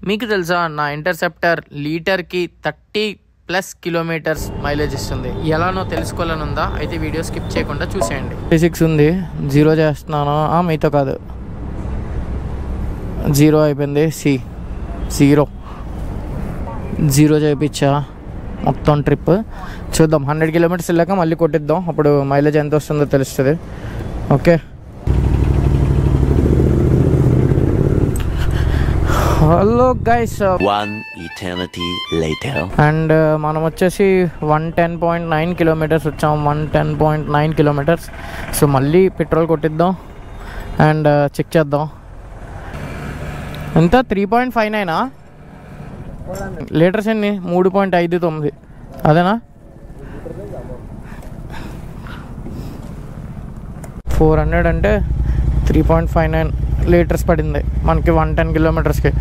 మీకు తెలుసా నా ఇంటర్సెప్టర్ లీటర్కి 30+ కిలోమీటర్స్ మైలేజ్ ఇస్తుంది. ఎలానో తెలుసుకోవాలనుందా? అయితే వీడియో స్కిప్ చేయకుండా చూసేయండి. 36 ఉంది, 0 చేస్తున్నాను. మీతో కాదు, 0 అయిపోయింది. 0 చేయించా మొత్తం ట్రిప్. చూద్దాం, 100 కిలోమీటర్స్ వెళ్ళాక మళ్ళీ కొట్టిద్దాం, అప్పుడు మైలేజ్ ఎంత వస్తుందో తెలుస్తుంది. Okay, hello guys. 1 eternity later. And మనం వచ్చేసి 110.9 కిలోమీటర్స్ వచ్చాం. 110.9 కిలోమీటర్స్. సో మళ్ళీ పెట్రోల్ కొట్టిద్దాం అండ్ చెక్ చేద్దాం. ఎంత? 3.59 లీటర్స్ ఎన్ని? 3.59. అదేనా? 400 అంటే 3.59 లీటర్స్ పడింది మనకి 110 కిలోమీటర్స్కి.